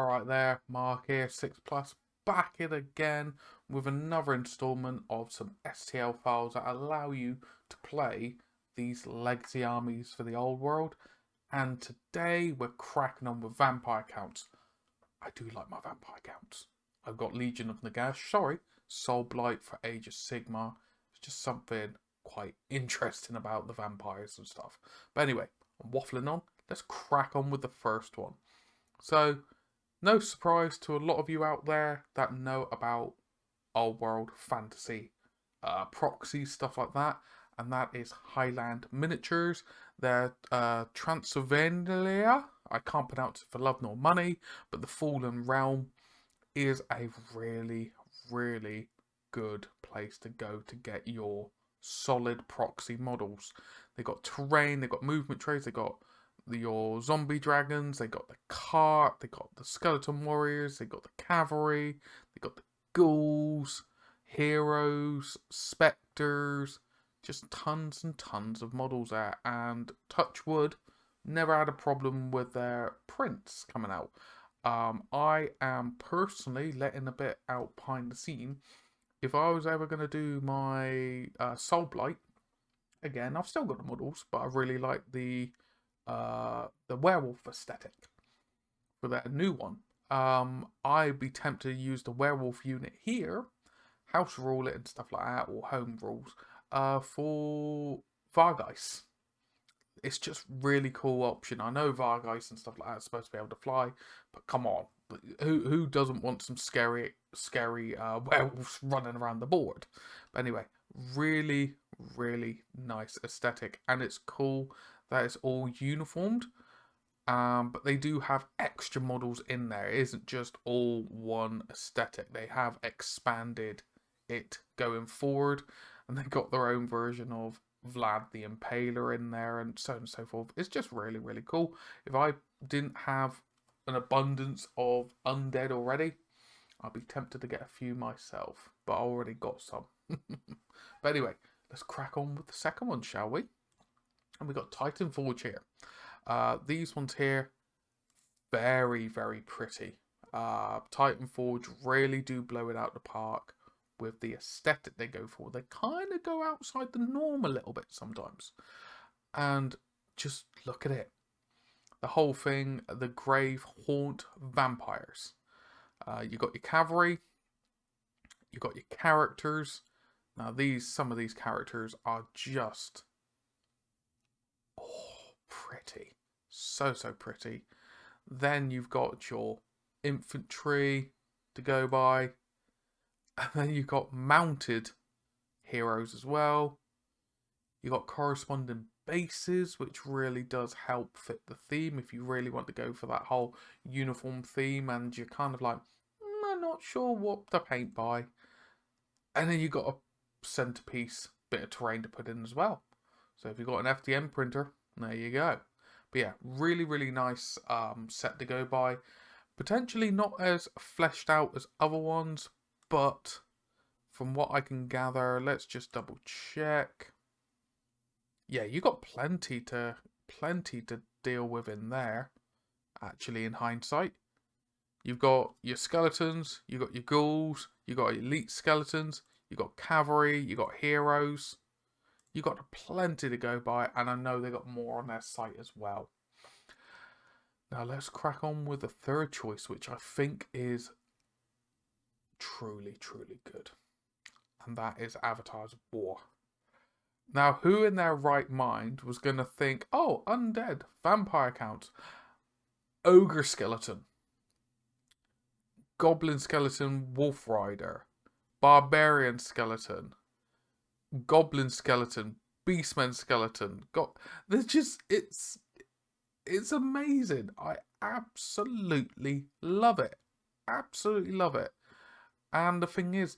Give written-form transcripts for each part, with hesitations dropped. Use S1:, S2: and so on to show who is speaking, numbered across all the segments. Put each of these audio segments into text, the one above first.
S1: Alright there, Mark here, 6 Plus, back in again with another installment of some STL files that allow you to play these legacy armies for the old world. And today we're cracking on with vampire counts. I do like my vampire counts. I've got Legion of Nagash, Soul Blight for Age of Sigmar. It's just something quite interesting about the vampires and stuff. But anyway, I'm waffling on. Let's crack on with the first one. So, no surprise to a lot of you out there that know about old world fantasy, proxies, stuff like that, and that is Highland Miniatures. They're Transylvania. I can't pronounce it for love nor money, but the Fallen Realm is a really, really good place to go to get your solid proxy models. They got terrain, they got movement trays, they got your zombie dragons, they got the cart, they got the skeleton warriors, they got the cavalry, they got the ghouls, heroes, spectres, just tons and tons of models there. And touch wood, never had a problem with their prints coming out. I am personally letting a bit out behind the scene. If I was ever going to do my Soul Blight, again, I've still got the models, but I really like the werewolf aesthetic for that new one. I'd be tempted to use the werewolf unit here, house rule it and stuff like that, or home rules, for Vargeist. It's just really cool option. I know Vargeist and stuff like that is supposed to be able to fly, but come on, who doesn't want some scary werewolves running around the board? But anyway, really, really nice aesthetic, and it's cool that it's all uniformed. But they do have extra models in there. It isn't just all one aesthetic. They have expanded it going forward, and they got their own version of Vlad the Impaler in there, and so on and so forth. It's just really, really cool. If I didn't have an abundance of undead already, I'd be tempted to get a few myself, but I already got some. But anyway, let's crack on with the second one, shall we? And we got Titan Forge here. These ones here, very, very pretty. Titan Forge really do blow it out the park with the aesthetic they go for. They kind of go outside the norm a little bit sometimes. And just look at it. The whole thing, the grave haunt vampires. You got your cavalry. You got your characters. Now some of these characters are just pretty. So pretty. Then you've got your infantry to go by. And then you've got mounted heroes as well. You've got corresponding bases, which really does help fit the theme if you really want to go for that whole uniform theme and you're kind of like, I'm not sure what to paint by. And then you've got a centerpiece bit of terrain to put in as well. So if you've got an FDM printer, there you go. But yeah, really, really nice set to go by. Potentially not as fleshed out as other ones, but from what I can gather, let's just double check. Yeah, you got plenty to deal with in there, actually, in hindsight. You've got your skeletons, you've got your ghouls, you've got elite skeletons, you've got cavalry, you've got heroes. You've got plenty to go by, and I know they got more on their site as well. Now let's crack on with the third choice, which I think is truly, truly good. And that is Avatar's War. Now, who in their right mind was going to think, oh, undead, vampire counts, ogre skeleton, goblin skeleton, wolf rider, barbarian skeleton, goblin skeleton, beastman skeleton. There's just it's amazing. I absolutely love it. Absolutely love it. And the thing is,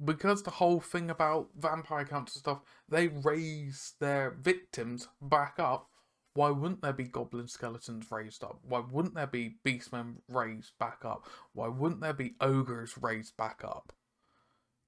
S1: because the whole thing about vampire counts and stuff, they raise their victims back up. Why wouldn't there be goblin skeletons raised up? Why wouldn't there be beastmen raised back up? Why wouldn't there be ogres raised back up?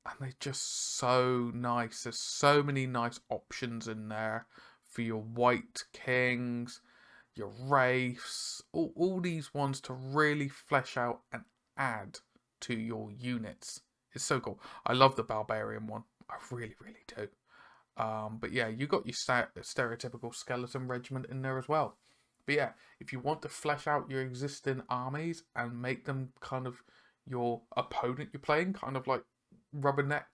S1: And they're just so nice. There's so many nice options in there for your white kings, your wraiths, all these ones to really flesh out and add to your units. It's so cool. I love the barbarian one. I really, really do. But yeah, you got your stereotypical skeleton regiment in there as well. But yeah, if you want to flesh out your existing armies and make them kind of your opponent you're playing, kind of like Rubberneck,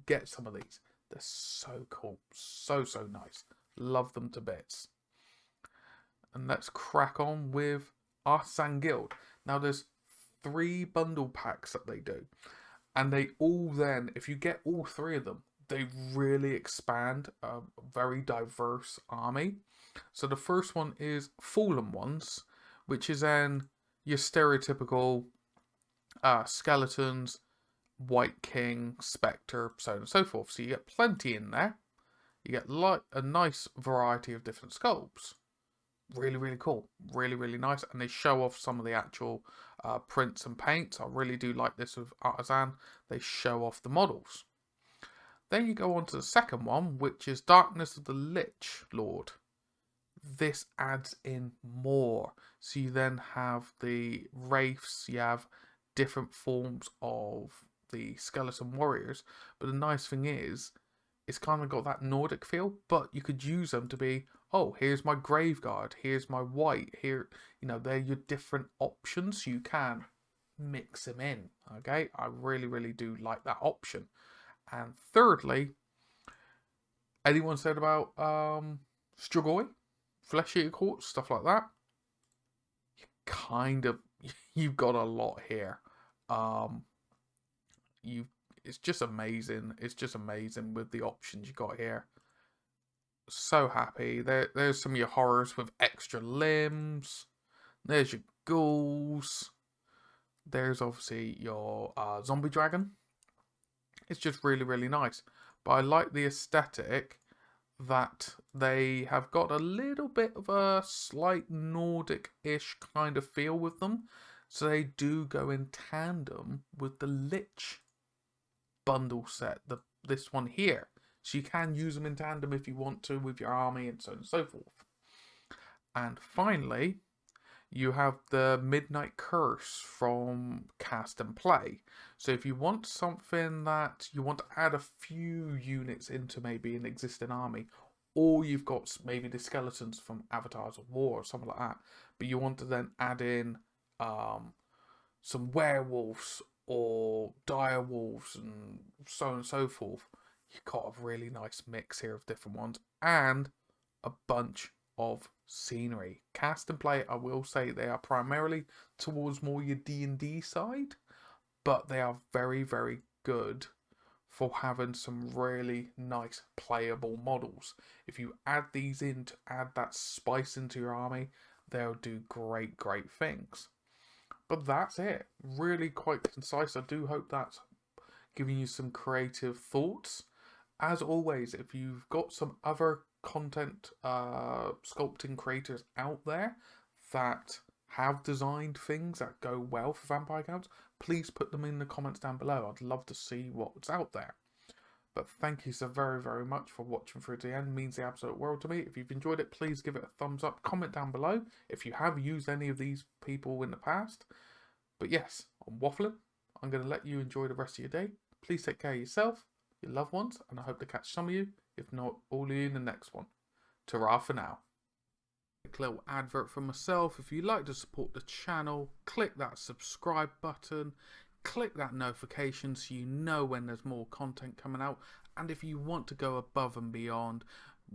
S1: get some of these. They're so cool. So nice. Love them to bits. And let's crack on with Artisan Guild. Now there's 3 bundle packs that they do. And they all then, if you get all 3 of them, they really expand a very diverse army. So the first one is Fallen Ones, which is then your stereotypical skeletons, White King, Spectre, so on and so forth. So you get plenty in there. You get like a nice variety of different sculpts. Really cool. Really nice. And they show off some of the actual prints and paints. I really do like this with Artisan. They show off the models. Then you go on to the second one, which is Darkness of the Lich Lord. This adds in more. So you then have the wraiths, you have different forms of the skeleton warriors. But the nice thing is, it's kind of got that Nordic feel, but you could use them to be, oh, here's my Graveguard, here's my white, here, you know, they're your different options. You can mix them in, okay? I really do like that option. And thirdly, anyone said about Strigoi, Flesh Eater Court, stuff like that? You've got a lot here. It's just amazing. It's just amazing with the options you got here. So happy. There's some of your horrors with extra limbs. There's your ghouls. There's obviously your zombie dragon. It's just really nice. But I like the aesthetic that they have got a little bit of a slight Nordic-ish kind of feel with them. So they do go in tandem with the Lich bundle set, this one here. So you can use them in tandem if you want to with your army and so on and so forth. And finally, you have the Midnight Curse from Cast and Play. So if you want something that you want to add a few units into maybe an existing army, or you've got maybe the skeletons from Avatars of War or something like that, but you want to then add in some werewolves or dire wolves and so on and so forth, you've got a really nice mix here of different ones and a bunch of scenery. Cast and Play, I will say, they are primarily towards more your D&D side, but they are very good for having some really nice playable models. If you add these in to add that spice into your army, they'll do great things. But that's it. Really quite concise. I do hope that's giving you some creative thoughts. As always, if you've got some other content sculpting creators out there that have designed things that go well for vampire counts, please put them in the comments down below. I'd love to see what's out there. But thank you so very much for watching through to the end. It means the absolute world to me. If you've enjoyed it, please give it a thumbs up. Comment down below if you have used any of these people in the past. But yes, I'm waffling. I'm going to let you enjoy the rest of your day. Please take care of yourself, your loved ones, and I hope to catch some of you, if not all of you, in the next one. Ta-ra for now. A little advert for myself. If you'd like to support the channel, click that subscribe button. Click that notification so you know when there's more content coming out. And if you want to go above and beyond,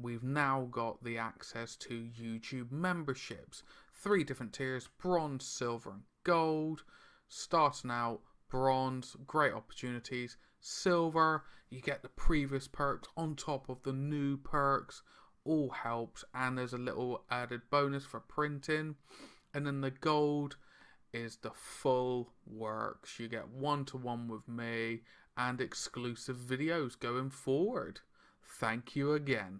S1: we've now got the access to YouTube memberships. 3 different tiers: bronze, silver and gold. Starting out bronze, great opportunities. Silver, you get the previous perks on top of the new perks. All helps, and there's a little added bonus for printing. And then the gold is the full works. You get one-to-one with me and exclusive videos going forward. Thank you again.